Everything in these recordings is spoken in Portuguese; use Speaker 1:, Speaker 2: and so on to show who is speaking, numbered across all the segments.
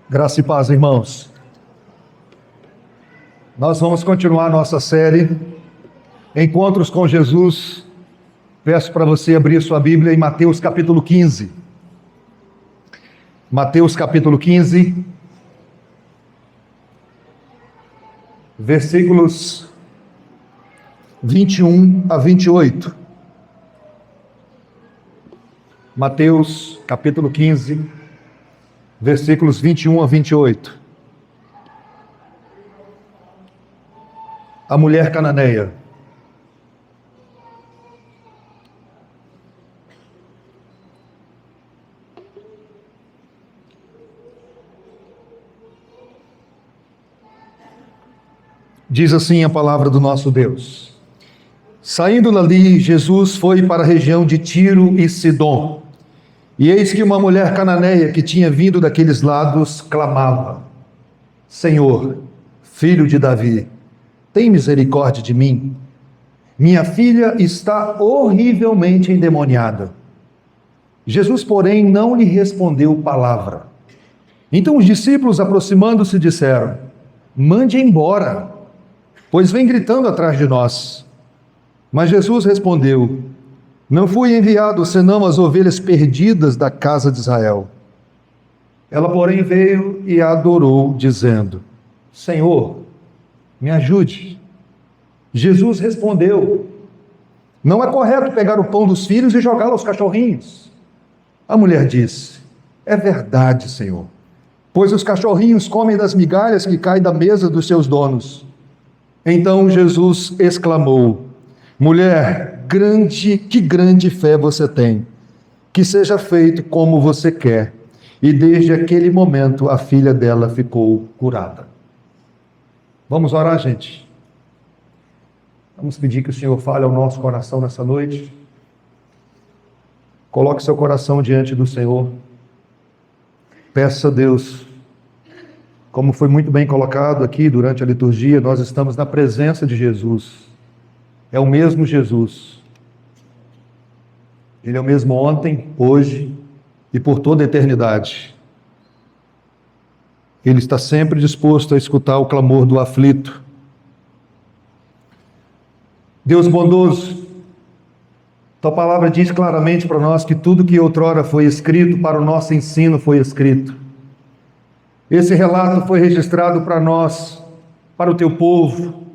Speaker 1: Graça e paz, irmãos. Nós vamos continuar nossa série Encontros com Jesus. Peço para você abrir sua Bíblia em Mateus capítulo 15. Mateus capítulo 15, versículos 21 a 28. Mateus capítulo 15, versículos 21 a 28. A mulher cananeia. Diz assim a palavra do nosso Deus. Saindo dali, Jesus foi para a região de Tiro e Sidom. E eis que uma mulher cananeia que tinha vindo daqueles lados clamava: Senhor, filho de Davi, tem misericórdia de mim. Minha filha está horrivelmente endemoniada. Jesus, porém, não lhe respondeu palavra. Então os discípulos, aproximando-se, disseram: Mande embora, pois vem gritando atrás de nós. Mas Jesus respondeu: Não fui enviado senão as ovelhas perdidas da casa de Israel. Ela, porém, veio e a adorou, dizendo: Senhor, me ajude. Jesus respondeu: Não é correto pegar o pão dos filhos e jogá-lo aos cachorrinhos. A mulher disse: É verdade, Senhor, pois os cachorrinhos comem das migalhas que caem da mesa dos seus donos. Então Jesus exclamou: Mulher, que grande fé você tem, que seja feito como você quer. E desde aquele momento a filha dela ficou curada. Vamos orar, gente? Vamos pedir que o Senhor fale ao nosso coração nessa noite. Coloque seu coração diante do Senhor. Peça a Deus. Como foi muito bem colocado aqui durante a liturgia, nós estamos na presença de Jesus. É o mesmo Jesus. Ele é o mesmo ontem, hoje e por toda a eternidade. Ele está sempre disposto a escutar o clamor do aflito. Deus bondoso, tua palavra diz claramente para nós que tudo que outrora foi escrito para o nosso ensino foi escrito. Esse relato foi registrado para nós, para o teu povo,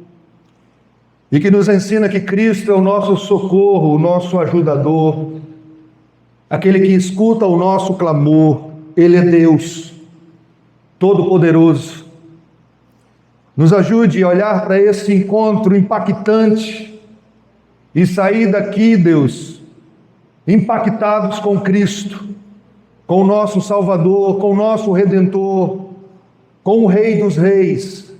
Speaker 1: e que nos ensina que Cristo é o nosso socorro, o nosso ajudador, aquele que escuta o nosso clamor. Ele é Deus, Todo-Poderoso. Nos ajude a olhar para esse encontro impactante e sair daqui, Deus, impactados com Cristo, com o nosso Salvador, com o nosso Redentor, com o Rei dos Reis.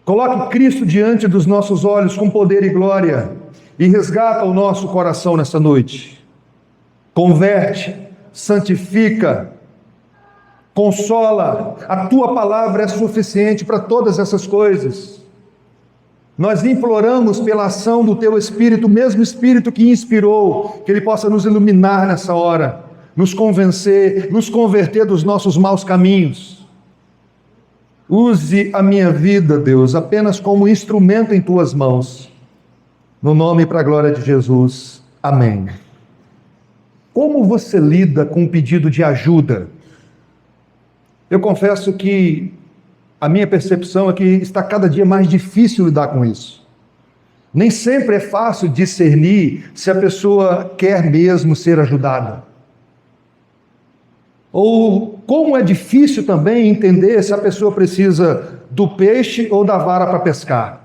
Speaker 1: Coloque Cristo diante dos nossos olhos com poder e glória e resgata o nosso coração nessa noite. Converte, santifica, consola. A tua palavra é suficiente para todas essas coisas. Nós imploramos pela ação do teu Espírito, o mesmo Espírito que inspirou, que ele possa nos iluminar nessa hora, nos convencer, nos converter dos nossos maus caminhos. Use a minha vida, Deus, apenas como instrumento em tuas mãos. No nome e para a glória de Jesus. Amém. Como você lida com um pedido de ajuda? Eu confesso que a minha percepção é que está cada dia mais difícil lidar com isso. Nem sempre é fácil discernir se a pessoa quer mesmo ser ajudada. Ou como é difícil também entender se a pessoa precisa do peixe ou da vara para pescar.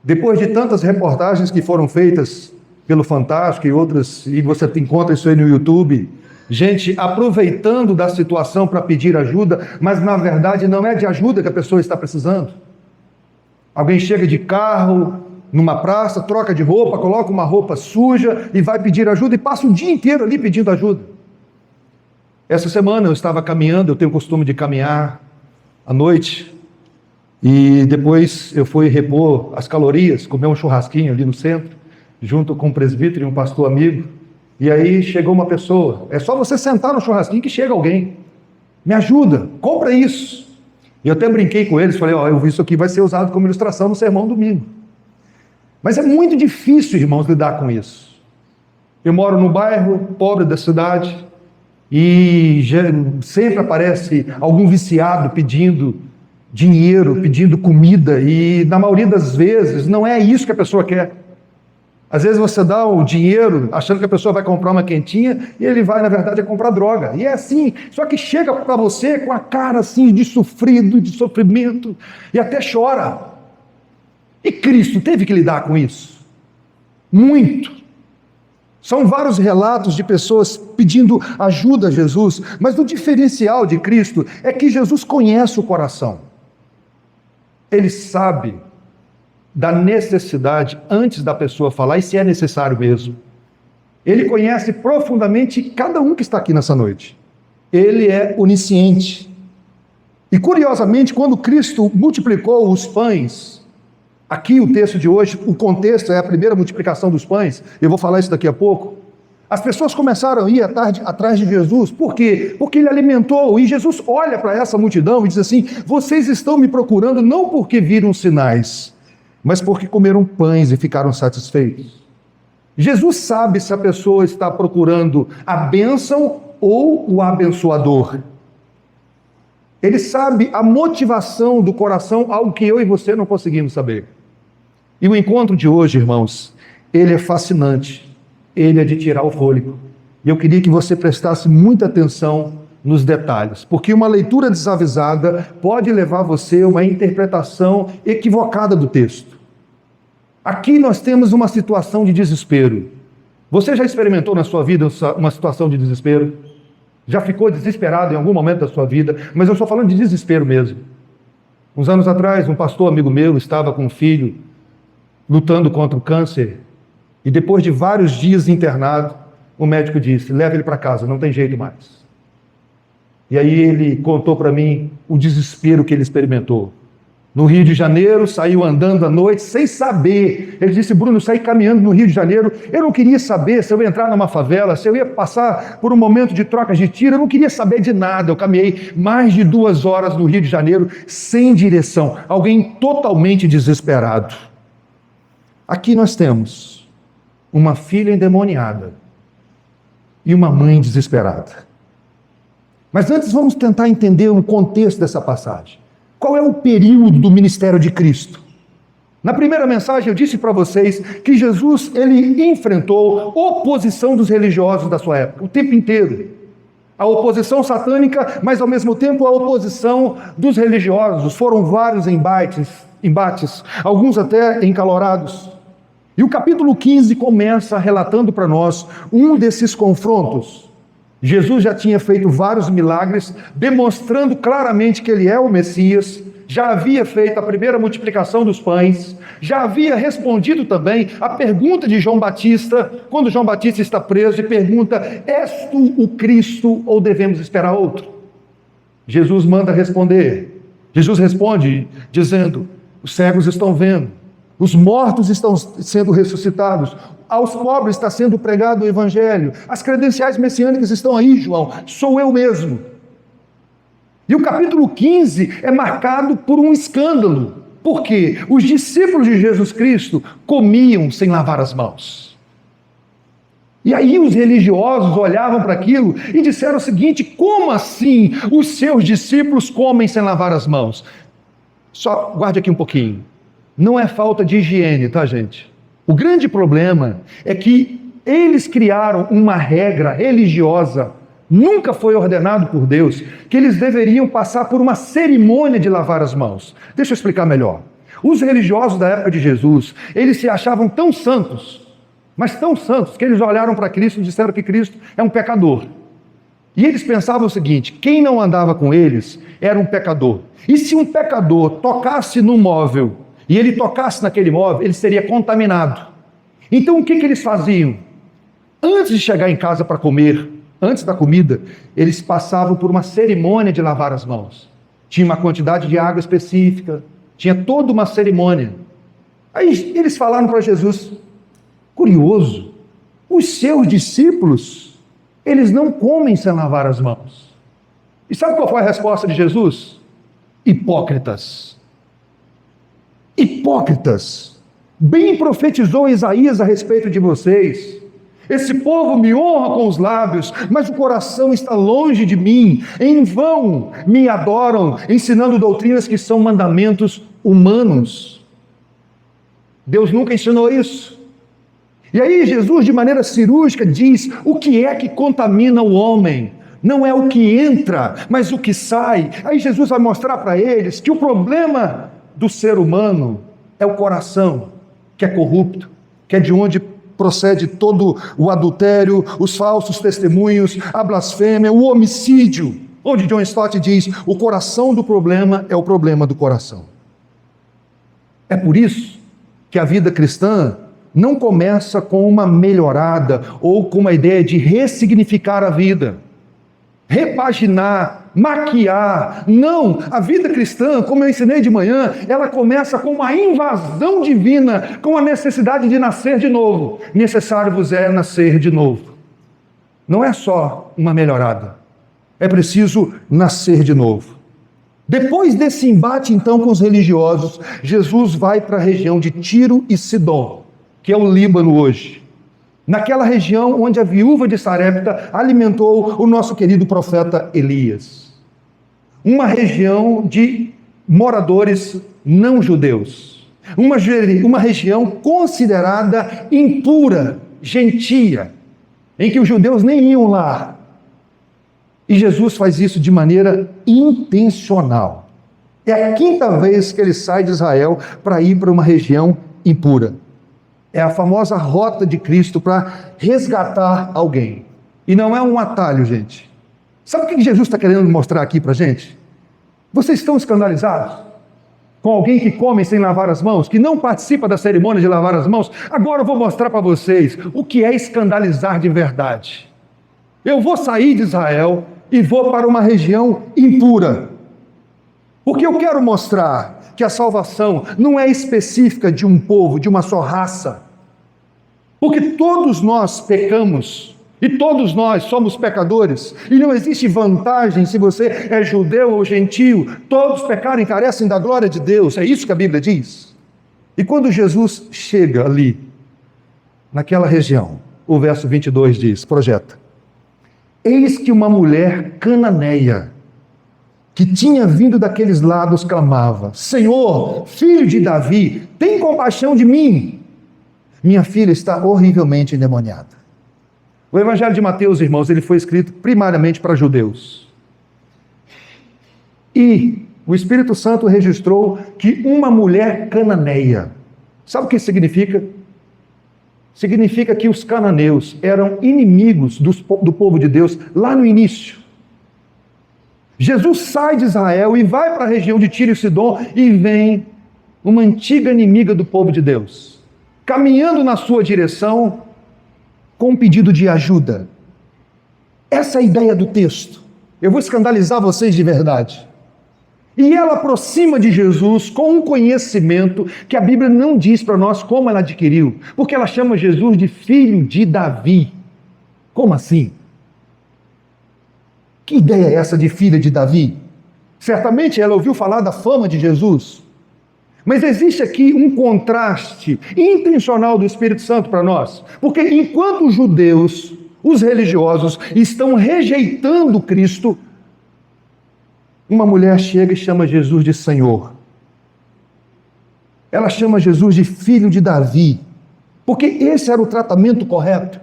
Speaker 1: Depois de tantas reportagens que foram feitas pelo Fantástico e outras, e você encontra isso aí no YouTube, gente aproveitando da situação para pedir ajuda, mas na verdade não é de ajuda que a pessoa está precisando. Alguém chega de carro numa praça, troca de roupa, coloca uma roupa suja e vai pedir ajuda e passa o dia inteiro ali pedindo ajuda. Essa semana eu estava caminhando, eu tenho o costume de caminhar à noite, e depois eu fui repor as calorias, comer um churrasquinho ali no centro, junto com um presbítero e um pastor amigo. E aí chegou uma pessoa. É só você sentar no churrasquinho que chega alguém. Me ajuda, compra isso. E eu até brinquei com eles, falei, eu vi isso aqui vai ser usado como ilustração no sermão domingo. Mas é muito difícil, irmãos, lidar com isso. Eu moro no bairro pobre da cidade e sempre aparece algum viciado pedindo dinheiro, pedindo comida, e na maioria das vezes não é isso que a pessoa quer. Às vezes você dá o dinheiro achando que a pessoa vai comprar uma quentinha e ele vai, na verdade, comprar droga. E é assim, só que chega para você com a cara assim de sofrido, de sofrimento, e até chora. E Cristo teve que lidar com isso. Muito. São vários relatos de pessoas pedindo ajuda a Jesus, mas o diferencial de Cristo é que Jesus conhece o coração. Ele sabe da necessidade antes da pessoa falar, e se é necessário mesmo. Ele conhece profundamente cada um que está aqui nessa noite. Ele é onisciente. E curiosamente, quando Cristo multiplicou os pães, aqui o texto de hoje, o contexto é a primeira multiplicação dos pães, eu vou falar isso daqui a pouco, as pessoas começaram a ir atrás de Jesus. Por quê? Porque ele alimentou, e Jesus olha para essa multidão e diz assim, vocês estão me procurando não porque viram sinais, mas porque comeram pães e ficaram satisfeitos. Jesus sabe se a pessoa está procurando a bênção ou o abençoador. Ele sabe a motivação do coração, algo que eu e você não conseguimos saber. E o encontro de hoje, irmãos, ele é fascinante. Ele é de tirar o fôlego. E eu queria que você prestasse muita atenção nos detalhes, porque uma leitura desavisada pode levar você a uma interpretação equivocada do texto. Aqui nós temos uma situação de desespero. Você já experimentou na sua vida uma situação de desespero? Já ficou desesperado em algum momento da sua vida? Mas eu estou falando de desespero mesmo. Uns anos atrás, um pastor amigo meu estava com um filho lutando contra o câncer, e depois de vários dias internado, o médico disse, leve ele para casa, não tem jeito mais. E aí ele contou para mim o desespero que ele experimentou. No Rio de Janeiro, saiu andando à noite, sem saber. Ele disse, Bruno, eu saí caminhando no Rio de Janeiro, eu não queria saber se eu ia entrar numa favela, se eu ia passar por um momento de troca de tiro, eu não queria saber de nada. Eu caminhei mais de 2 horas no Rio de Janeiro, sem direção, alguém totalmente desesperado. Aqui nós temos uma filha endemoniada e uma mãe desesperada. Mas antes vamos tentar entender o contexto dessa passagem. Qual é o período do ministério de Cristo? Na primeira mensagem eu disse para vocês que Jesus ele enfrentou oposição dos religiosos da sua época, o tempo inteiro. A oposição satânica, mas ao mesmo tempo a oposição dos religiosos. Foram vários embates, alguns até encalorados. E o capítulo 15 começa relatando para nós um desses confrontos. Jesus já tinha feito vários milagres, demonstrando claramente que ele é o Messias, já havia feito a primeira multiplicação dos pães, já havia respondido também a pergunta de João Batista, quando João Batista está preso e pergunta, és tu o Cristo ou devemos esperar outro? Jesus manda responder. Jesus responde dizendo, os cegos estão vendo, os mortos estão sendo ressuscitados, aos pobres está sendo pregado o Evangelho, as credenciais messiânicas estão aí, João, sou eu mesmo. E o capítulo 15 é marcado por um escândalo, porque os discípulos de Jesus Cristo comiam sem lavar as mãos. E aí os religiosos olhavam para aquilo e disseram o seguinte, como assim os seus discípulos comem sem lavar as mãos? Só guarde aqui um pouquinho. Não é falta de higiene, tá, gente? O grande problema é que eles criaram uma regra religiosa, nunca foi ordenado por Deus, que eles deveriam passar por uma cerimônia de lavar as mãos. Deixa eu explicar melhor. Os religiosos da época de Jesus, eles se achavam tão santos, mas tão santos, que eles olharam para Cristo e disseram que Cristo é um pecador. E eles pensavam o seguinte, quem não andava com eles era um pecador. E se um pecador tocasse no móvel, e ele tocasse naquele móvel, ele seria contaminado. Então o que eles faziam? Antes de chegar em casa para comer, antes da comida, eles passavam por uma cerimônia de lavar as mãos. Tinha uma quantidade de água específica, tinha toda uma cerimônia. Aí eles falaram para Jesus, curioso, os seus discípulos, eles não comem sem lavar as mãos. E sabe qual foi a resposta de Jesus? Hipócritas. Hipócritas. Bem profetizou Isaías a respeito de vocês. Esse povo me honra com os lábios, mas o coração está longe de mim. Em vão me adoram, ensinando doutrinas que são mandamentos humanos. Deus nunca ensinou isso. E aí Jesus, de maneira cirúrgica, diz o que é que contamina o homem. Não é o que entra, mas o que sai. Aí Jesus vai mostrar para eles que o problema do ser humano é o coração, que é corrupto, que é de onde procede todo o adultério, os falsos testemunhos, a blasfêmia, o homicídio. Onde John Stott diz, o coração do problema é o problema do coração. É por isso que a vida cristã não começa com uma melhorada ou com uma ideia de ressignificar a vida, repaginar, maquiar. Não, a vida cristã, como eu ensinei de manhã, ela começa com uma invasão divina, com a necessidade de nascer de novo. Necessário vos é nascer de novo. Não é só uma melhorada, é preciso nascer de novo. Depois desse embate então com os religiosos, Jesus vai para a região de Tiro e Sidom, que é o Líbano hoje. Naquela região onde a viúva de Sarepta alimentou o nosso querido profeta Elias. Uma região de moradores não judeus. Uma região considerada impura, gentia, em que os judeus nem iam lá. E Jesus faz isso de maneira intencional. É a quinta vez que ele sai de Israel para ir para uma região impura. É a famosa rota de Cristo para resgatar alguém. E não é um atalho, gente. Sabe o que Jesus está querendo mostrar aqui para a gente? Vocês estão escandalizados com alguém que come sem lavar as mãos, que não participa da cerimônia de lavar as mãos? Agora eu vou mostrar para vocês o que é escandalizar de verdade. Eu vou sair de Israel e vou para uma região impura. Porque eu quero mostrar que a salvação não é específica de um povo, de uma só raça. Porque todos nós pecamos, e todos nós somos pecadores, e não existe vantagem se você é judeu ou gentio. Todos pecaram e carecem da glória de Deus, é isso que a Bíblia diz. E quando Jesus chega ali, naquela região, o verso 22 diz, projeta: eis que uma mulher cananeia, que tinha vindo daqueles lados, clamava: Senhor, filho de Davi, tem compaixão de mim. Minha filha está horrivelmente endemoniada. O Evangelho de Mateus, irmãos, ele foi escrito primariamente para judeus. E o Espírito Santo registrou que uma mulher cananeia. Sabe o que isso significa? Significa que os cananeus eram inimigos do povo de Deus lá no início. Jesus sai de Israel e vai para a região de Tiro e Sidom e vem uma antiga inimiga do povo de Deus, caminhando na sua direção com um pedido de ajuda. Essa é a ideia do texto. Eu vou escandalizar vocês de verdade. E ela aproxima de Jesus com um conhecimento que a Bíblia não diz para nós como ela adquiriu, porque ela chama Jesus de filho de Davi. Como assim? Que ideia é essa de filha de Davi? Certamente ela ouviu falar da fama de Jesus. Mas existe aqui um contraste intencional do Espírito Santo para nós. Porque enquanto os judeus, os religiosos, estão rejeitando Cristo, uma mulher chega e chama Jesus de Senhor. Ela chama Jesus de filho de Davi. Porque esse era o tratamento correto.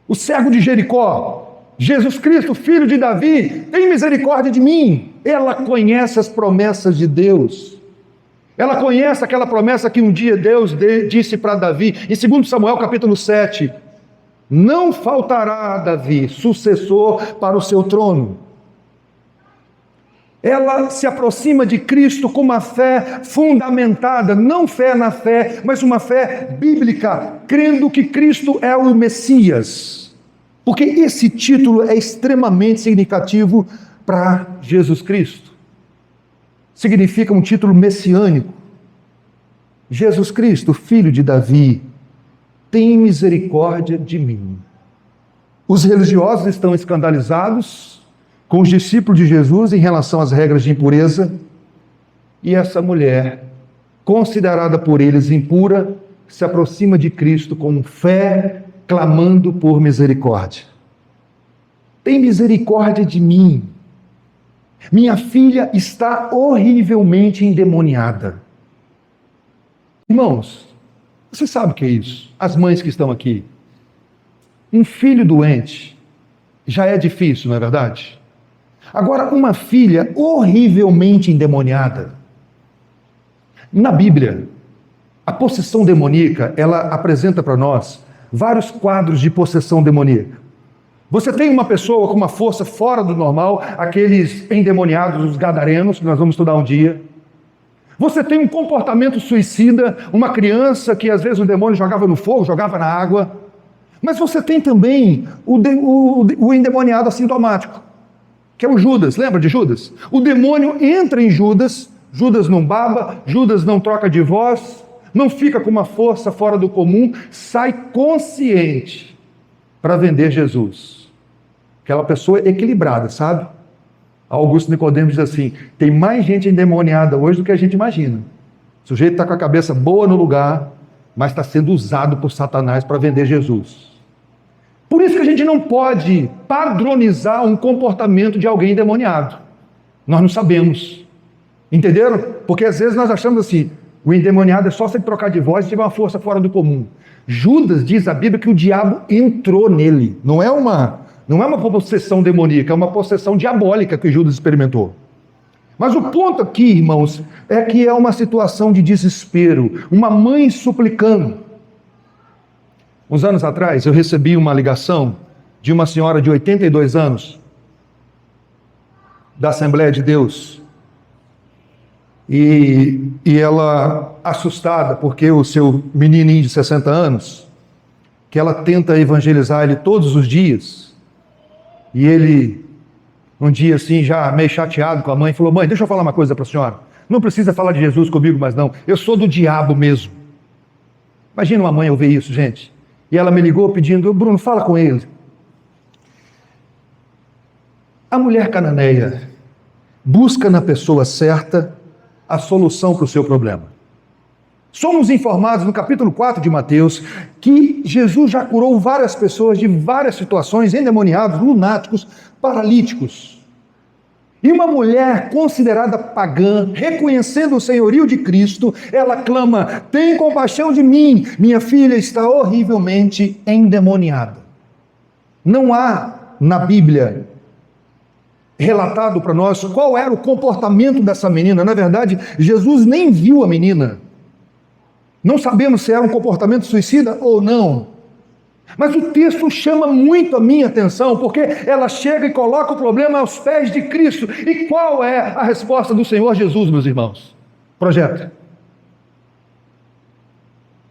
Speaker 1: O cego de Jericó: Jesus Cristo, filho de Davi, tem misericórdia de mim. Ela conhece as promessas de Deus. Ela conhece aquela promessa que um dia Deus disse para Davi, em 2 Samuel capítulo 7, não faltará a Davi sucessor para o seu trono. Ela se aproxima de Cristo com uma fé fundamentada, não fé na fé, mas uma fé bíblica, crendo que Cristo é o Messias. Porque esse título é extremamente significativo para Jesus Cristo. Significa um título messiânico. Jesus Cristo, filho de Davi, tem misericórdia de mim. Os religiosos estão escandalizados com os discípulos de Jesus em relação às regras de impureza, e essa mulher, considerada por eles impura, se aproxima de Cristo com fé, clamando por misericórdia. Tem misericórdia de mim. Minha filha está horrivelmente endemoniada. Irmãos, você sabe o que é isso? As mães que estão aqui. Um filho doente já é difícil, não é verdade? Agora, uma filha horrivelmente endemoniada. Na Bíblia, a possessão demoníaca, ela apresenta para nós vários quadros de possessão demoníaca. Você tem uma pessoa com uma força fora do normal, aqueles endemoniados, os gadarenos, que nós vamos estudar um dia. Você tem um comportamento suicida, uma criança que às vezes o demônio jogava no fogo, jogava na água. Mas você tem também o endemoniado assintomático, que é o Judas. Lembra de Judas? O demônio entra em Judas, Judas não baba, Judas não troca de voz, não fica com uma força fora do comum, sai consciente para vender Jesus. Aquela pessoa equilibrada, sabe? Augusto Nicodemos diz assim, tem mais gente endemoniada hoje do que a gente imagina. O sujeito está com a cabeça boa no lugar, mas está sendo usado por Satanás para vender Jesus. Por isso que a gente não pode padronizar um comportamento de alguém endemoniado. Nós não sabemos. Entenderam? Porque às vezes nós achamos assim, o endemoniado é só você trocar de voz e tiver uma força fora do comum. Judas diz a Bíblia que o diabo entrou nele. Não é uma possessão demoníaca, é uma possessão diabólica que Judas experimentou. Mas o ponto aqui, irmãos, é que é uma situação de desespero. Uma mãe suplicando. Uns anos atrás, eu recebi uma ligação de uma senhora de 82 anos, da Assembleia de Deus. E ela, assustada, porque o seu menininho de 60 anos, que ela tenta evangelizar ele todos os dias, e ele, um dia assim, já meio chateado com a mãe, falou, mãe, deixa eu falar uma coisa para a senhora. Não precisa falar de Jesus comigo mais não. Eu sou do diabo mesmo. Imagina uma mãe ouvir isso, gente. E ela me ligou pedindo, Bruno, fala com ele. A mulher cananeia busca na pessoa certa a solução para o seu problema. Somos informados no capítulo 4 de Mateus que Jesus já curou várias pessoas de várias situações, endemoniados, lunáticos, paralíticos. E uma mulher considerada pagã, reconhecendo o senhorio de Cristo, ela clama, tem compaixão de mim, minha filha está horrivelmente endemoniada. Não há na Bíblia relatado para nós qual era o comportamento dessa menina. Na verdade, Jesus nem viu a menina. Não sabemos se era um comportamento suicida ou não. Mas o texto chama muito a minha atenção, porque ela chega e coloca o problema aos pés de Cristo. E qual é a resposta do Senhor Jesus, meus irmãos? Projeto.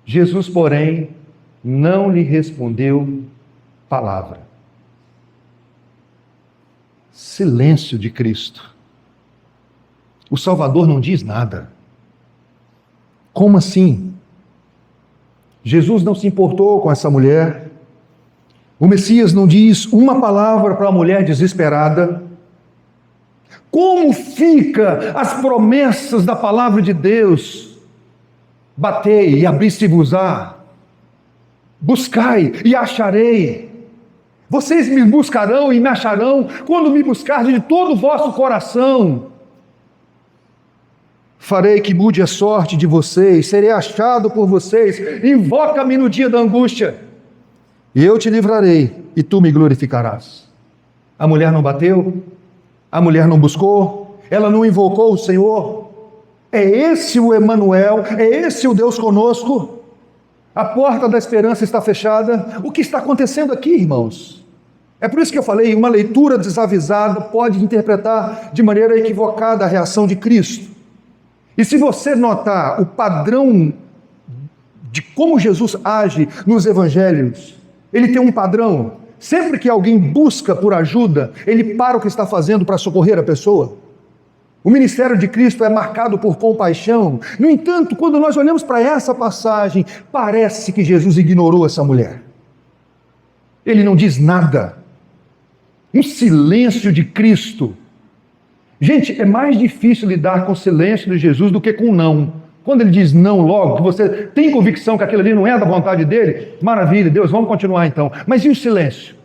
Speaker 1: Jesus, porém, não lhe respondeu palavra. Silêncio de Cristo. O Salvador não diz nada. Como assim? Jesus não se importou com essa mulher. O Messias não diz uma palavra para a mulher desesperada. Como fica as promessas da palavra de Deus? Batei e abri-se-vos-á. Buscai e acharei. Vocês me buscarão e me acharão quando me buscarem de todo o vosso coração. Farei que mude a sorte de vocês, serei achado por vocês, invoca-me no dia da angústia, e eu te livrarei, e tu me glorificarás. A mulher não bateu, a mulher não buscou, ela não invocou o Senhor. É esse o Emanuel, é esse o Deus conosco. A porta da esperança está fechada. O que está acontecendo aqui, irmãos? É por isso que eu falei, uma leitura desavisada pode interpretar de maneira equivocada a reação de Cristo. E se você notar o padrão de como Jesus age nos evangelhos, ele tem um padrão. Sempre que alguém busca por ajuda, ele para o que está fazendo para socorrer a pessoa. O ministério de Cristo é marcado por compaixão. No entanto, quando nós olhamos para essa passagem, parece que Jesus ignorou essa mulher. Ele não diz nada. Um silêncio de Cristo. Gente, é mais difícil lidar com o silêncio de Jesus do que com o não. Quando ele diz não logo, que você tem convicção que aquilo ali não é da vontade dele, maravilha, Deus, vamos continuar então. Mas e o silêncio?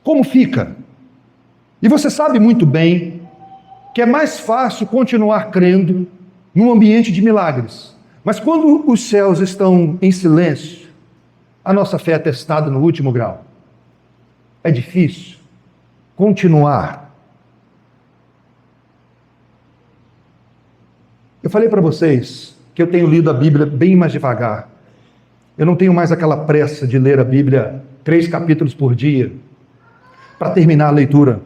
Speaker 1: Como fica? E você sabe muito bem que é mais fácil continuar crendo num ambiente de milagres. Mas quando os céus estão em silêncio, a nossa fé é testada no último grau. É difícil continuar. Eu falei para vocês que eu tenho lido a Bíblia bem mais devagar. Eu não tenho mais aquela pressa de ler a Bíblia 3 capítulos por dia para terminar a leitura.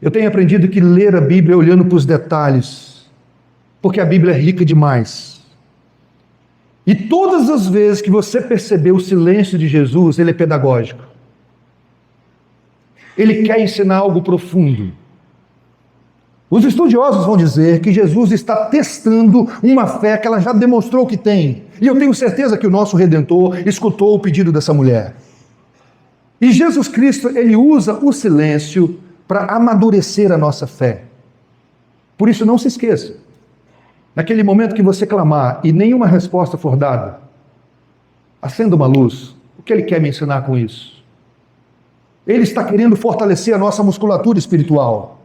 Speaker 1: Eu tenho aprendido que ler a Bíblia é olhando para os detalhes, porque a Bíblia é rica demais. E todas as vezes que você perceber o silêncio de Jesus, ele é pedagógico. Ele quer ensinar algo profundo. Os estudiosos vão dizer que Jesus está testando uma fé que ela já demonstrou que tem. E eu tenho certeza que o nosso Redentor escutou o pedido dessa mulher. E Jesus Cristo, ele usa o silêncio para amadurecer a nossa fé. Por isso, não se esqueça. Naquele momento que você clamar e nenhuma resposta for dada, acenda uma luz. O que ele quer me ensinar com isso? Ele está querendo fortalecer a nossa musculatura espiritual.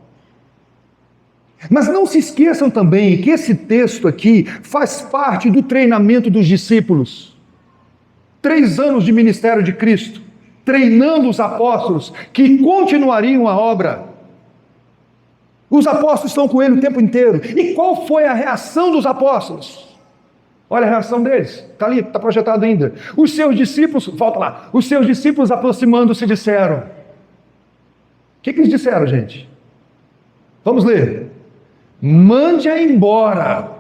Speaker 1: Mas não se esqueçam também que esse texto aqui faz parte do treinamento dos discípulos. 3 anos de ministério de Cristo, treinando os apóstolos que continuariam a obra. Os apóstolos estão com ele o tempo inteiro. E qual foi a reação dos apóstolos? Olha a reação deles, está ali, está projetado ainda. Os seus discípulos, volta lá, os seus discípulos aproximando-se disseram. O que eles disseram, gente? Vamos ler. Mande-a embora,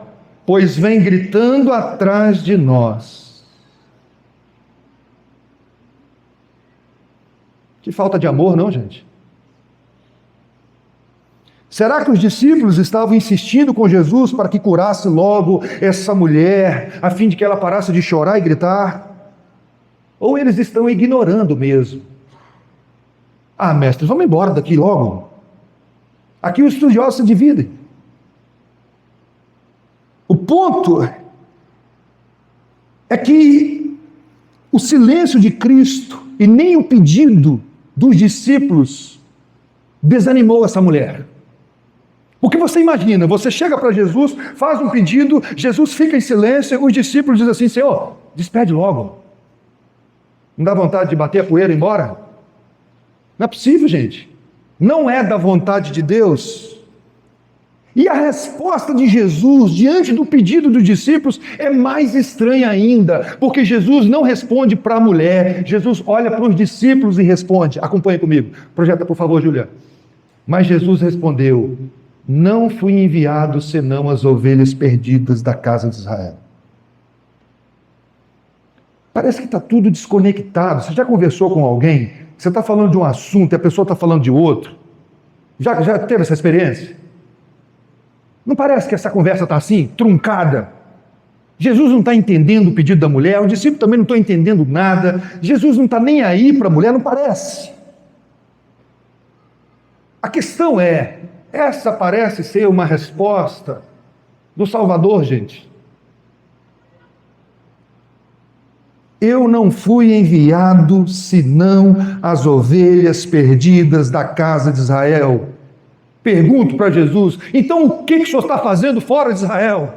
Speaker 1: pois vem gritando atrás de nós. Que falta de amor, não, gente? Será que os discípulos estavam insistindo com Jesus para que curasse logo essa mulher, a fim de que ela parasse de chorar e gritar? Ou eles estão ignorando mesmo? Ah, mestre, vamos embora daqui logo. Aqui os estudiosos se dividem. O ponto é que o silêncio de Cristo e nem o pedido dos discípulos desanimou essa mulher. Porque você imagina, você chega para Jesus, faz um pedido, Jesus fica em silêncio, os discípulos dizem assim, Senhor, despede logo. Não dá vontade de bater a poeira e ir embora? Não é possível, gente. Não é da vontade de Deus. E a resposta de Jesus diante do pedido dos discípulos é mais estranha ainda, porque Jesus não responde para a mulher, Jesus olha para os discípulos e responde. Acompanhe comigo. Projeta, por favor, Julia. Mas Jesus respondeu, não fui enviado senão as ovelhas perdidas da casa de Israel. Parece que está tudo desconectado. Você já conversou com alguém? Você está falando de um assunto e a pessoa está falando de outro? Já teve essa experiência? Não parece que essa conversa está assim, truncada? Jesus não está entendendo o pedido da mulher, o discípulo também não está entendendo nada, Jesus não está nem aí para a mulher, não parece. A questão é, essa parece ser uma resposta do Salvador, gente. Eu não fui enviado senão as ovelhas perdidas da casa de Israel. Pergunto para Jesus, então o que o senhor está fazendo fora de Israel?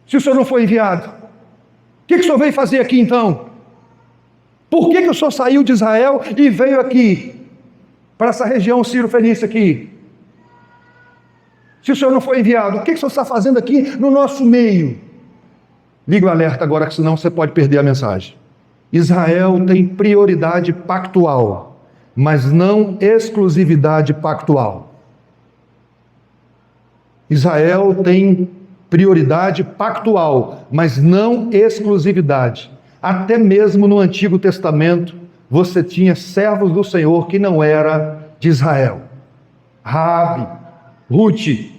Speaker 1: Se o senhor não foi enviado? O que o senhor veio fazer aqui então? Por que o senhor saiu de Israel e veio aqui, para essa região Ciro-Fenícia aqui? Se o senhor não foi enviado, o que o senhor está fazendo aqui no nosso meio? Liga o alerta agora, que senão você pode perder a mensagem. Israel tem prioridade pactual, mas não exclusividade pactual. Israel tem prioridade pactual, mas não exclusividade. Até mesmo no Antigo Testamento, você tinha servos do Senhor que não eram de Israel. Raabe, Ruth,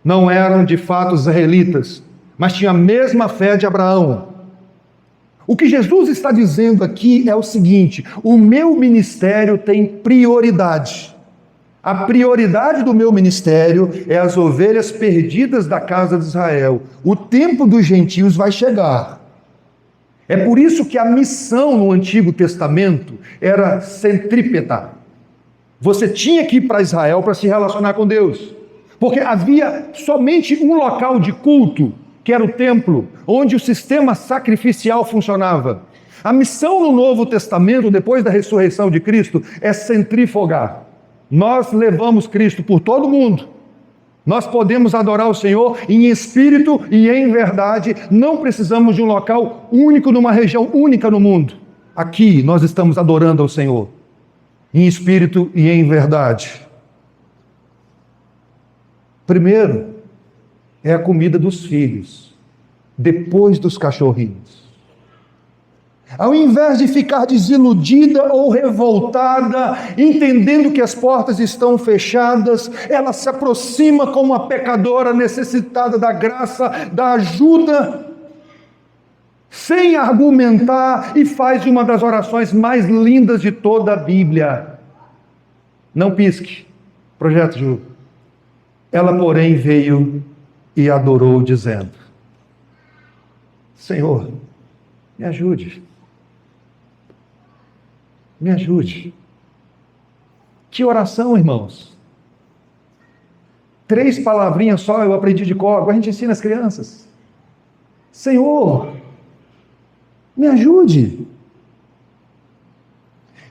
Speaker 1: não eram de fato israelitas, mas tinham a mesma fé de Abraão. O que Jesus está dizendo aqui é o seguinte: o meu ministério tem prioridade. A prioridade do meu ministério é as ovelhas perdidas da casa de Israel. O tempo dos gentios vai chegar. É por isso que a missão no Antigo Testamento era centrípeta. Você tinha que ir para Israel para se relacionar com Deus, porque havia somente um local de culto, que era o templo, onde o sistema sacrificial funcionava. A missão no Novo Testamento, depois da ressurreição de Cristo, é centrifugar. Nós levamos Cristo por todo o mundo. Nós podemos adorar o Senhor em espírito e em verdade. Não precisamos de um local único, numa região única no mundo. Aqui nós estamos adorando ao Senhor, em espírito e em verdade. Primeiro é a comida dos filhos, depois dos cachorrinhos. Ao invés de ficar desiludida ou revoltada, entendendo que as portas estão fechadas, ela se aproxima como uma pecadora necessitada da graça, da ajuda, sem argumentar, e faz uma das orações mais lindas de toda a Bíblia. Não pisque, Projeto Ju. Ela, porém, veio e adorou, dizendo: Senhor, me ajude. Me ajude. Que oração, irmãos. 3 palavrinhas só eu aprendi de cor, agora a gente ensina as crianças. Senhor, me ajude.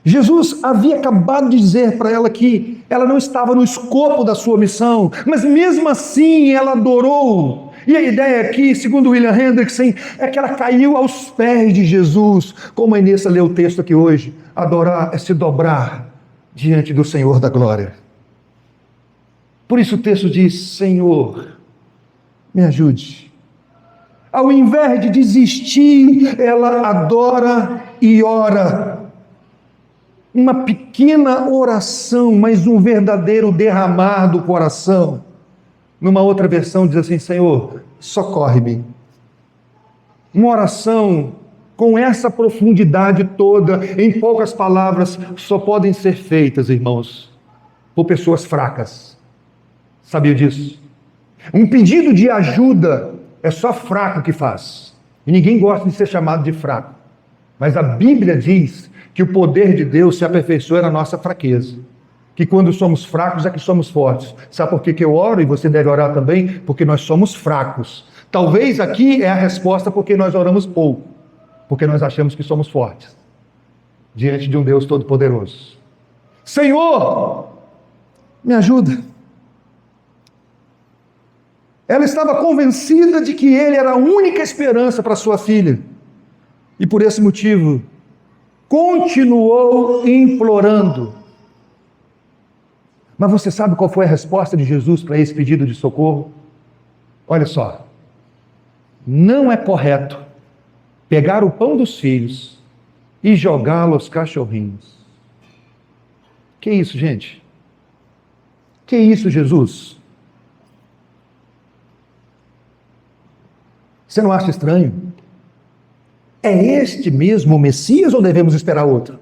Speaker 1: Jesus havia acabado de dizer para ela que ela não estava no escopo da sua missão, mas mesmo assim ela adorou. E a ideia aqui, segundo William Hendrickson, é que ela caiu aos pés de Jesus, como a Inês leu o texto aqui hoje. Adorar é se dobrar diante do Senhor da glória. Por isso o texto diz: Senhor, me ajude. Ao invés de desistir, ela adora e ora. Uma pequena oração, mas um verdadeiro derramar do coração. Numa outra versão diz assim: Senhor, socorre-me. Uma oração com essa profundidade toda, em poucas palavras, só podem ser feitas, irmãos, por pessoas fracas. Sabia disso? Um pedido de ajuda é só fraco que faz. E ninguém gosta de ser chamado de fraco. Mas a Bíblia diz que o poder de Deus se aperfeiçoa na nossa fraqueza. Que quando somos fracos é que somos fortes. Sabe por que eu oro e você deve orar também? Porque nós somos fracos. Talvez aqui é a resposta porque nós oramos pouco. Porque nós achamos que somos fortes diante de um Deus Todo-Poderoso. Senhor, me ajuda. Ela estava convencida de que ele era a única esperança para sua filha. E por esse motivo, continuou implorando. Mas você sabe qual foi a resposta de Jesus para esse pedido de socorro? Olha só. Não é correto pegar o pão dos filhos e jogá-lo aos cachorrinhos. Que isso, gente? Que isso, Jesus? Você não acha estranho? É este mesmo o Messias ou devemos esperar outro?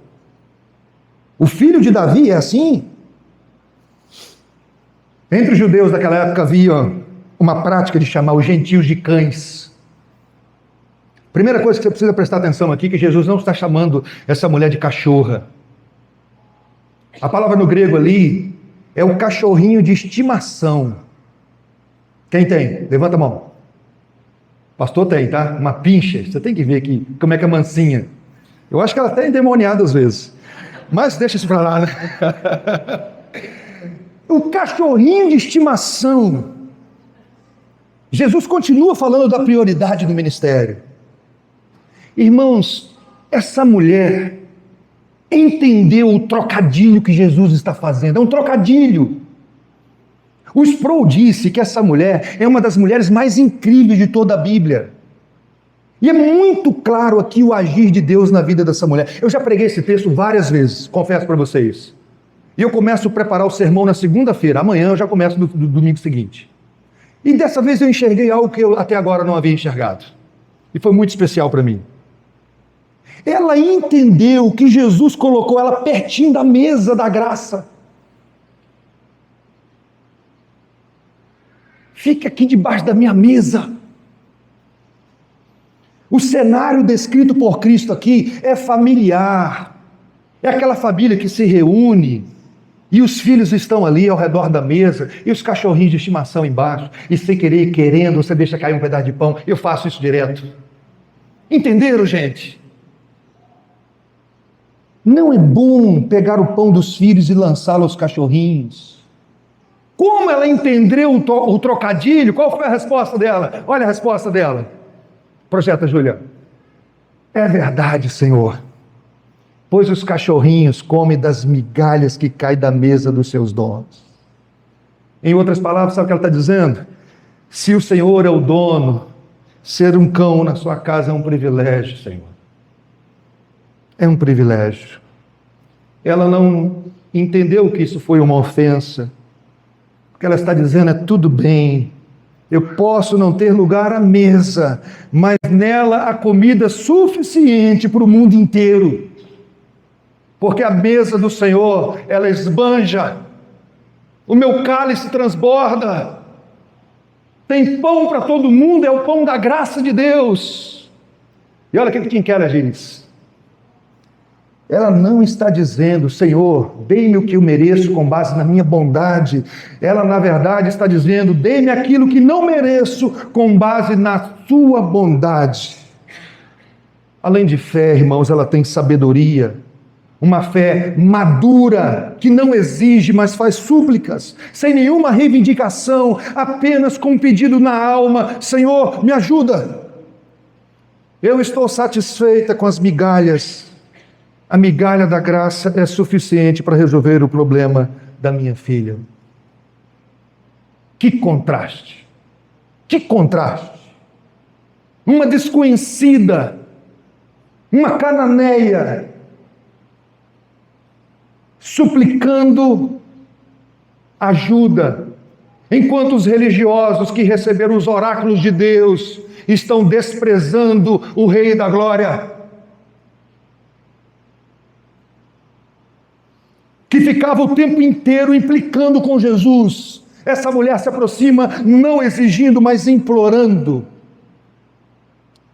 Speaker 1: O filho de Davi é assim? Entre os judeus daquela época havia uma prática de chamar os gentios de cães. Primeira coisa que você precisa prestar atenção aqui, que Jesus não está chamando essa mulher de cachorra. A palavra no grego ali é o cachorrinho de estimação. Quem tem? Levanta a mão. Pastor tem, tá? Uma pincha. Você tem que ver aqui como é que é mansinha. Eu acho que ela está endemoniada às vezes. Mas deixa isso para lá, né? O cachorrinho de estimação. Jesus continua falando da prioridade do ministério. Irmãos, essa mulher entendeu o trocadilho que Jesus está fazendo. É um trocadilho. O Sproul disse que essa mulher é uma das mulheres mais incríveis de toda a Bíblia. E é muito claro aqui o agir de Deus na vida dessa mulher. Eu já preguei esse texto várias vezes, confesso para vocês. E eu começo a preparar o sermão na segunda-feira. Amanhã eu já começo no domingo seguinte. E dessa vez eu enxerguei algo que eu até agora não havia enxergado. E foi muito especial para mim. Ela entendeu que Jesus colocou ela pertinho da mesa da graça. Fica aqui debaixo da minha mesa. O cenário descrito por Cristo aqui é familiar. É aquela família que se reúne e os filhos estão ali ao redor da mesa e os cachorrinhos de estimação embaixo. E sem querer, querendo, você deixa cair um pedaço de pão. Eu faço isso direto. Entenderam, gente? Não é bom pegar o pão dos filhos e lançá-lo aos cachorrinhos. Como ela entendeu o trocadilho? Qual foi a resposta dela? Olha a resposta dela. Projeta, Júlia. É verdade, Senhor, pois os cachorrinhos comem das migalhas que caem da mesa dos seus donos. Em outras palavras, sabe o que ela está dizendo? Se o Senhor é o dono, ser um cão na sua casa é um privilégio, Senhor. É um privilégio. Ela não entendeu que isso foi uma ofensa. O que ela está dizendo é: tudo bem, eu posso não ter lugar à mesa, mas nela há comida suficiente para o mundo inteiro. Porque a mesa do Senhor, ela esbanja, o meu cálice transborda, tem pão para todo mundo, é o pão da graça de Deus. E olha o que Tim Keller diz. Ela não está dizendo: Senhor, dê-me o que eu mereço com base na minha bondade. Ela, na verdade, está dizendo: dê-me aquilo que não mereço com base na sua bondade. Além de fé, irmãos, ela tem sabedoria. Uma fé madura, que não exige, mas faz súplicas, sem nenhuma reivindicação, apenas com um pedido na alma: Senhor, me ajuda. Eu estou satisfeita com as migalhas. A migalha da graça é suficiente para resolver o problema da minha filha. Que contraste! Que contraste! Uma desconhecida, uma cananeia, suplicando ajuda, enquanto os religiosos que receberam os oráculos de Deus estão desprezando o Rei da Glória, que ficava o tempo inteiro implicando com Jesus. Essa mulher se aproxima, não exigindo, mas implorando.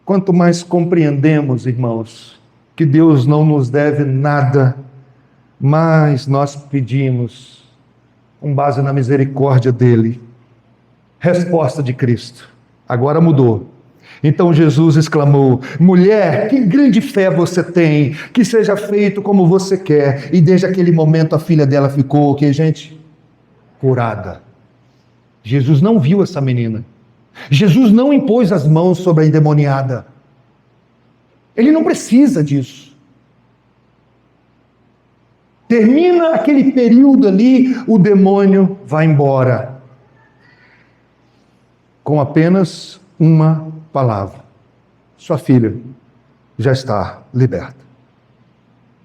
Speaker 1: Quanto mais compreendemos, irmãos, que Deus não nos deve nada, mais nós pedimos, com base na misericórdia dele. Resposta de Cristo. Agora mudou. Então Jesus exclamou: mulher, que grande fé você tem, que seja feito como você quer. E desde aquele momento a filha dela ficou, que gente? Curada. Jesus não viu essa menina. Jesus não impôs as mãos sobre a endemoniada. Ele não precisa disso. Termina aquele período ali, o demônio vai embora. Com apenas uma palavra: sua filha já está liberta.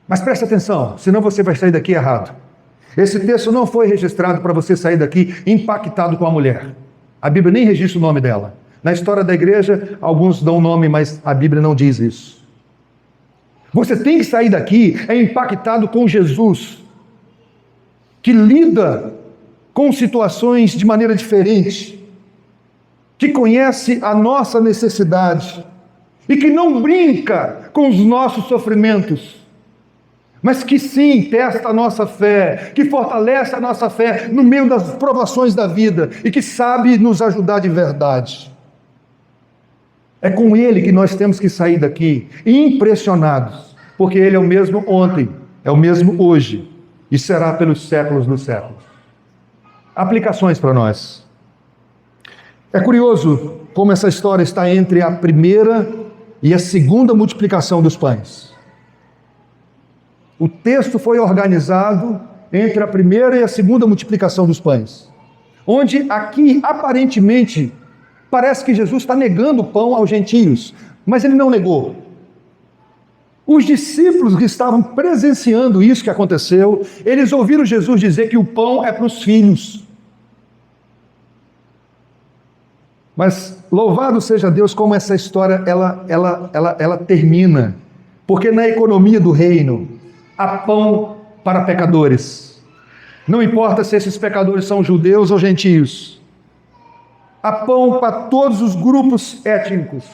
Speaker 1: Mas preste atenção, senão você vai sair daqui errado. Esse texto não foi registrado para você sair daqui impactado com a mulher. A Bíblia nem registra o nome dela. Na história da igreja, alguns dão o nome, mas a Bíblia não diz isso. Você tem que sair daqui impactado com Jesus, que lida com situações de maneira diferente, que conhece a nossa necessidade e que não brinca com os nossos sofrimentos, mas que sim testa a nossa fé, que fortalece a nossa fé no meio das provações da vida e que sabe nos ajudar de verdade. É com Ele que nós temos que sair daqui impressionados, porque Ele é o mesmo ontem, é o mesmo hoje e será pelos séculos dos séculos. Aplicações para nós. É curioso como essa história está entre a primeira e a segunda multiplicação dos pães. O texto foi organizado entre a primeira e a segunda multiplicação dos pães, onde aqui, aparentemente, parece que Jesus está negando o pão aos gentios, mas ele não negou. Os discípulos que estavam presenciando isso que aconteceu, eles ouviram Jesus dizer que o pão é para os filhos. Mas louvado seja Deus como essa história ela termina Porque na economia do reino há pão para pecadores. Não importa se esses pecadores são judeus ou gentios. Há pão para todos os grupos étnicos.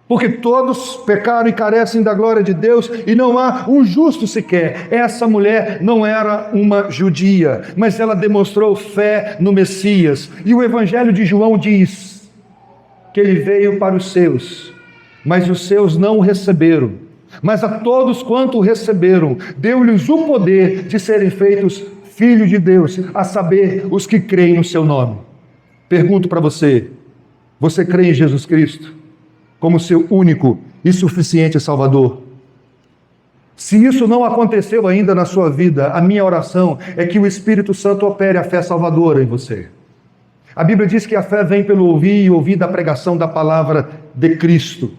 Speaker 1: Porque todos pecaram e carecem da glória de Deus, e não há um justo sequer. Essa mulher não era uma judia, mas ela demonstrou fé no Messias. E o Evangelho de João diz que ele veio para os seus, mas os seus não o receberam. Mas a todos quanto o receberam, deu-lhes o poder de serem feitos filhos de Deus, a saber, os que creem no seu nome. Pergunto para você, você crê em Jesus Cristo como seu único e suficiente Salvador? Se isso não aconteceu ainda na sua vida, a minha oração é que o Espírito Santo opere a fé salvadora em você. A Bíblia diz que a fé vem pelo ouvir e ouvir da pregação da palavra de Cristo.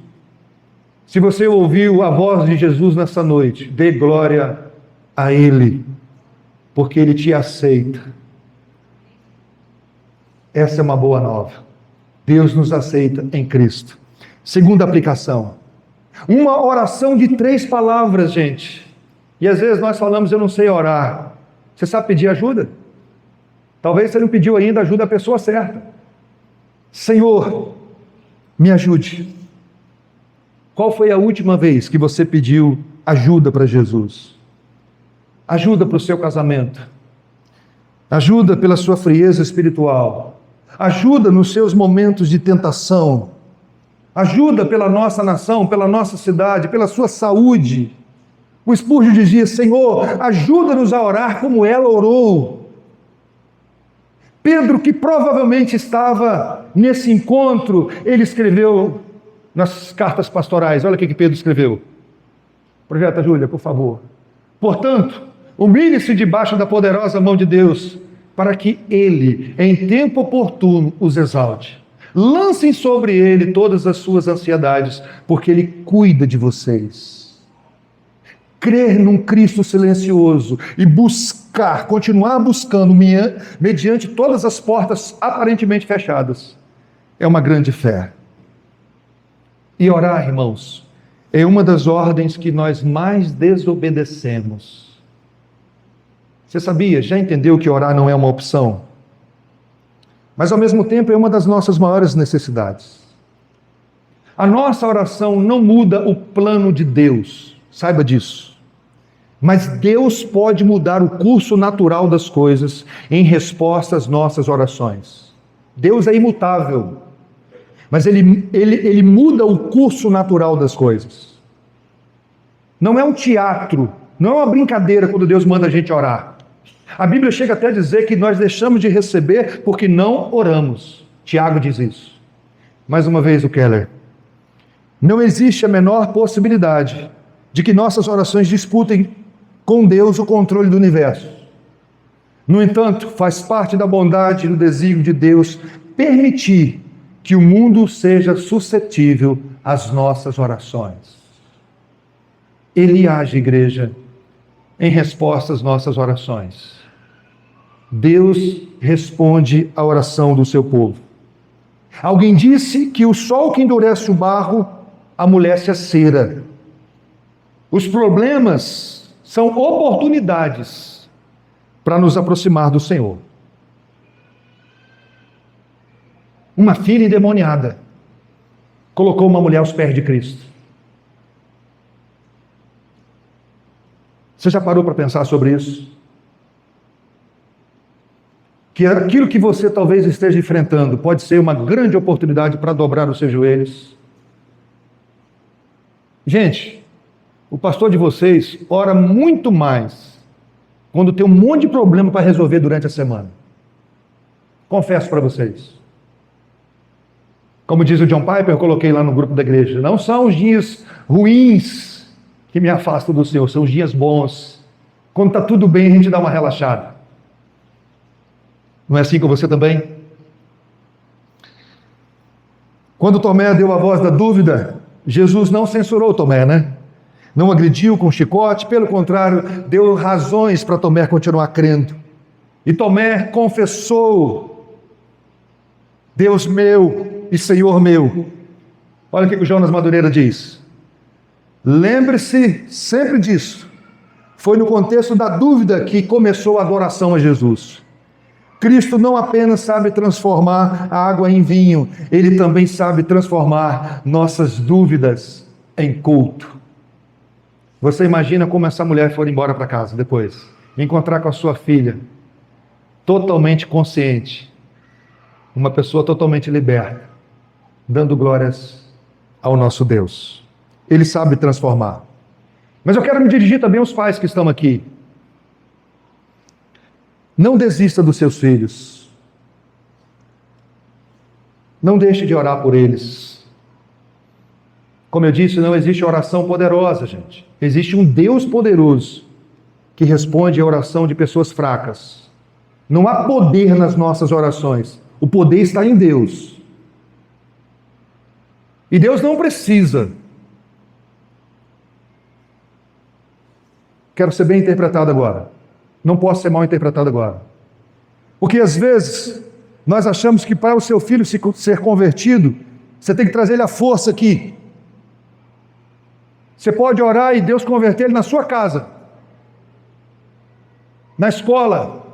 Speaker 1: Se você ouviu a voz de Jesus nessa noite, dê glória a Ele, porque Ele te aceita. Essa é uma boa nova. Deus nos aceita em Cristo. Segunda aplicação. Uma oração de 3 palavras, gente. E às vezes nós falamos, eu não sei orar. Você sabe pedir ajuda? Talvez você não pediu ainda ajuda à pessoa certa. Senhor, me ajude. Qual foi a última vez que você pediu ajuda para Jesus? Ajuda para o seu casamento. Ajuda pela sua frieza espiritual. Ajuda nos seus momentos de tentação. Ajuda pela nossa nação, pela nossa cidade, pela sua saúde. O Spurgeon dizia, Senhor, ajuda-nos a orar como ela orou. Pedro, que provavelmente estava nesse encontro, ele escreveu nas cartas pastorais, olha o que Pedro escreveu. Projeta, Júlia, por favor. Portanto, humilhe-se debaixo da poderosa mão de Deus, para que Ele, em tempo oportuno, os exalte. Lancem sobre Ele todas as suas ansiedades, porque Ele cuida de vocês. Crer num Cristo silencioso e continuar buscando, mediante todas as portas aparentemente fechadas, é uma grande fé. E orar, irmãos, é uma das ordens que nós mais desobedecemos. Você sabia, já entendeu que orar não é uma opção? Mas ao mesmo tempo é uma das nossas maiores necessidades. A nossa oração não muda o plano de Deus, saiba disso. Mas Deus pode mudar o curso natural das coisas em resposta às nossas orações. Deus é imutável, mas ele muda o curso natural das coisas. Não é um teatro, não é uma brincadeira quando Deus manda a gente orar. A Bíblia chega até a dizer que nós deixamos de receber porque não oramos. Tiago diz isso. Mais uma vez o Keller. Não existe a menor possibilidade de que nossas orações disputem com Deus o controle do universo. No entanto, faz parte da bondade e do desígnio de Deus permitir que o mundo seja suscetível às nossas orações. Ele age, igreja, em resposta às nossas orações. Deus responde à oração do seu povo. Alguém disse que o sol que endurece o barro amolece a cera. Os problemas são oportunidades para nos aproximar do Senhor. Uma filha endemoniada colocou uma mulher aos pés de Cristo. Você já parou para pensar sobre isso? Que aquilo que você talvez esteja enfrentando pode ser uma grande oportunidade para dobrar os seus joelhos. Gente, o pastor de vocês ora muito mais quando tem um monte de problema para resolver durante a semana. Confesso para vocês. Como diz o John Piper, eu coloquei lá no grupo da igreja, não são os dias ruins que me afastam do Senhor, são os dias bons. Quando está tudo bem, a gente dá uma relaxada. Não é assim com você também? Quando Tomé deu a voz da dúvida, Jesus não censurou Tomé, né? Não agrediu com chicote, pelo contrário, deu razões para Tomé continuar crendo. E Tomé confessou: Deus meu e Senhor meu. Olha o que o Jonas Madureira diz: Lembre-se sempre disso. Foi no contexto da dúvida que começou a adoração a Jesus. Cristo não apenas sabe transformar a água em vinho, Ele também sabe transformar nossas dúvidas em culto. Você imagina como essa mulher for embora para casa depois, encontrar com a sua filha, totalmente consciente, uma pessoa totalmente liberta, dando glórias ao nosso Deus. Ele sabe transformar. Mas eu quero me dirigir também aos pais que estão aqui. Não desista dos seus filhos. Não deixe de orar por eles. Como eu disse, não existe oração poderosa, gente. Existe um Deus poderoso que responde à oração de pessoas fracas. Não há poder nas nossas orações. O poder está em Deus. E Deus não precisa. Quero ser bem interpretado agora. Não posso ser mal interpretado agora. Porque às vezes nós achamos que para o seu filho ser convertido, você tem que trazer ele à força aqui. Você pode orar e Deus converter ele na sua casa, na escola,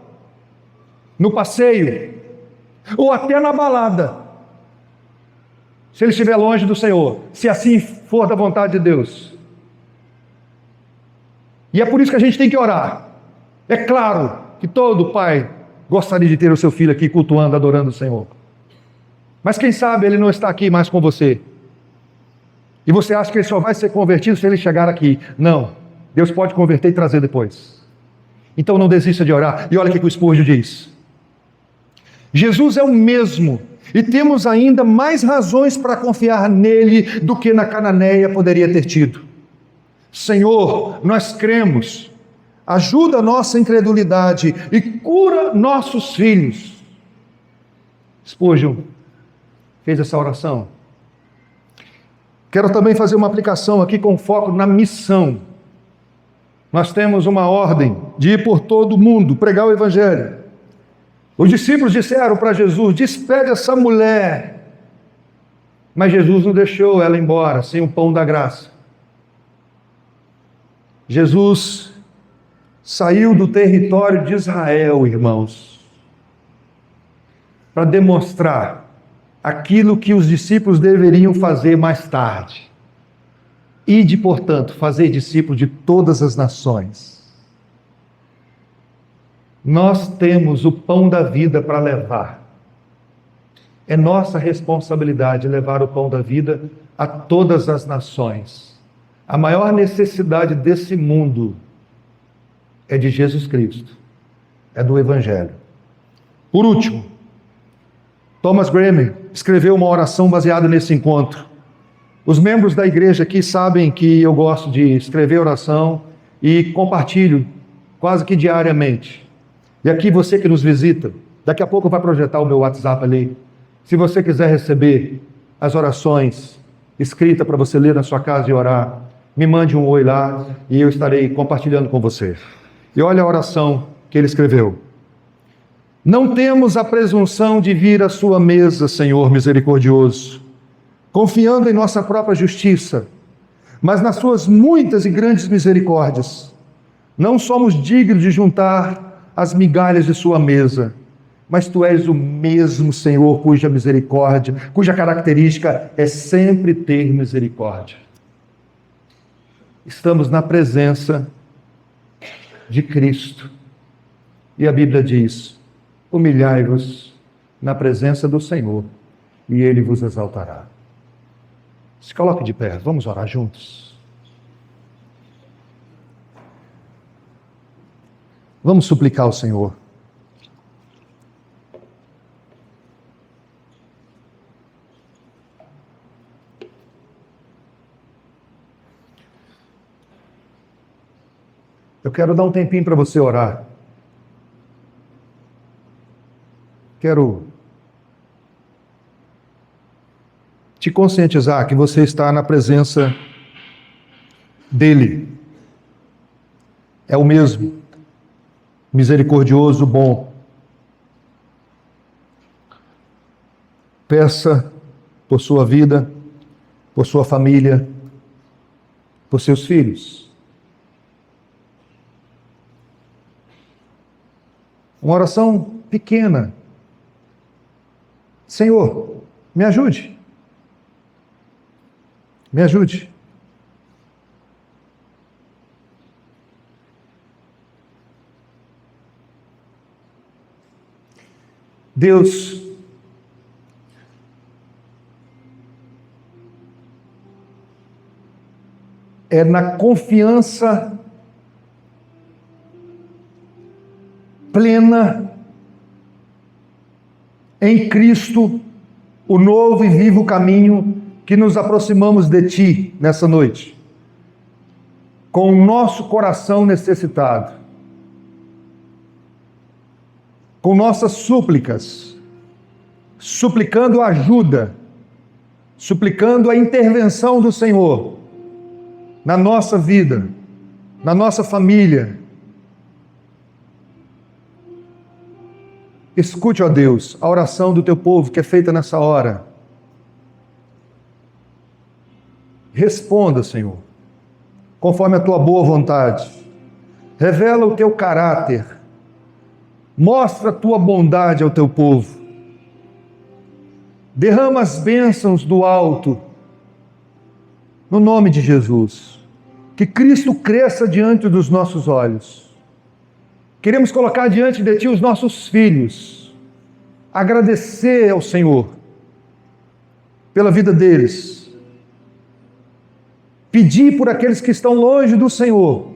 Speaker 1: no passeio, ou até na balada, se ele estiver longe do Senhor, se assim for da vontade de Deus. E é por isso que a gente tem que orar. É claro que todo pai gostaria de ter o seu filho aqui cultuando, adorando o Senhor. Mas quem sabe ele não está aqui mais com você. E você acha que ele só vai ser convertido se ele chegar aqui. Não. Deus pode converter e trazer depois. Então não desista de orar. E olha o que o Spurgeon diz. Jesus é o mesmo. E temos ainda mais razões para confiar nele do que na cananeia poderia ter tido. Senhor, nós cremos. Ajuda a nossa incredulidade e cura nossos filhos. Spurgeon fez essa oração. Quero também fazer uma aplicação aqui com foco na missão. Nós temos uma ordem de ir por todo o mundo, pregar o Evangelho. Os discípulos disseram para Jesus, despede essa mulher. Mas Jesus não deixou ela embora sem o pão da graça. Jesus saiu do território de Israel, irmãos, para demonstrar aquilo que os discípulos deveriam fazer mais tarde. Ide, portanto, fazer discípulos de todas as nações. Nós temos o pão da vida para levar. É nossa responsabilidade levar o pão da vida a todas as nações. A maior necessidade desse mundo é de Jesus Cristo, é do Evangelho. Por último, Thomas Graham escreveu uma oração baseada nesse encontro. Os membros da igreja aqui sabem que eu gosto de escrever oração e compartilho quase que diariamente. E aqui você que nos visita, daqui a pouco vai projetar o meu WhatsApp ali. Se você quiser receber as orações escritas para você ler na sua casa e orar, me mande um oi lá e eu estarei compartilhando com você. E olha a oração que ele escreveu. Não temos a presunção de vir à sua mesa, Senhor misericordioso, confiando em nossa própria justiça, mas nas suas muitas e grandes misericórdias. Não somos dignos de juntar as migalhas de sua mesa, mas tu és o mesmo Senhor cuja misericórdia, cuja característica é sempre ter misericórdia. Estamos na presença de Cristo. E a Bíblia diz, humilhai-vos na presença do Senhor, e Ele vos exaltará. Se coloque de pé, vamos orar juntos. Vamos suplicar ao Senhor. Eu quero dar um tempinho para você orar. Quero te conscientizar que você está na presença dele. É o mesmo, misericordioso, bom. Peça por sua vida, por sua família, por seus filhos. Uma oração pequena. Senhor, me ajude. Me ajude. Deus, é na confiança plena em Cristo, o novo e vivo caminho, que nos aproximamos de Ti nessa noite, com o nosso coração necessitado, com nossas súplicas, suplicando ajuda, suplicando a intervenção do Senhor na nossa vida, na nossa família. Escute, ó Deus, a oração do Teu povo que é feita nessa hora. Responda, Senhor, conforme a Tua boa vontade. Revela o Teu caráter. Mostra a Tua bondade ao Teu povo. Derrama as bênçãos do alto, no nome de Jesus. Que Cristo cresça diante dos nossos olhos. Queremos colocar diante de Ti os nossos filhos, agradecer ao Senhor pela vida deles, pedir por aqueles que estão longe do Senhor.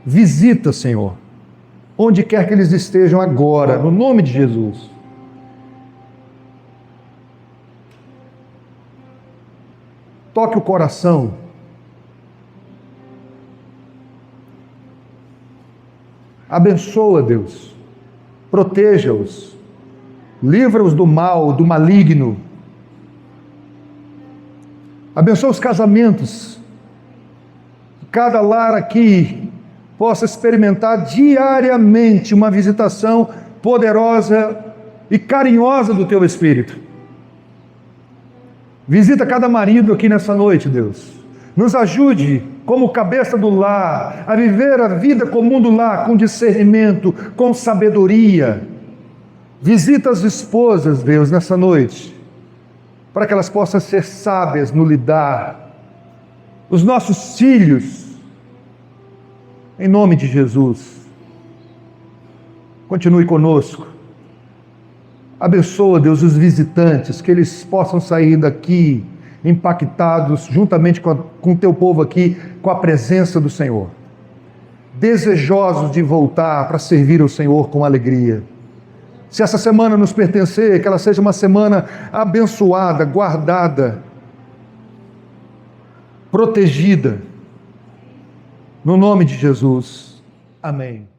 Speaker 1: Visita, Senhor, onde quer que eles estejam agora, no nome de Jesus. Toque o coração. Abençoa, Deus. Proteja-os. Livra-os do mal, do maligno. Abençoa os casamentos. Que cada lar aqui possa experimentar diariamente uma visitação poderosa e carinhosa do Teu Espírito. Visita cada marido aqui nessa noite, Deus. Nos ajude, como cabeça do lar, a viver a vida comum do lar com discernimento, com sabedoria. Visita as esposas, Deus, nessa noite, para que elas possam ser sábias no lidar. Os nossos filhos, em nome de Jesus. Continue conosco. Abençoa, Deus, os visitantes, que eles possam sair daqui impactados, juntamente com o Teu povo aqui, com a presença do Senhor. Desejosos de voltar para servir ao Senhor com alegria. Se essa semana nos pertencer, que ela seja uma semana abençoada, guardada, protegida. No nome de Jesus. Amém.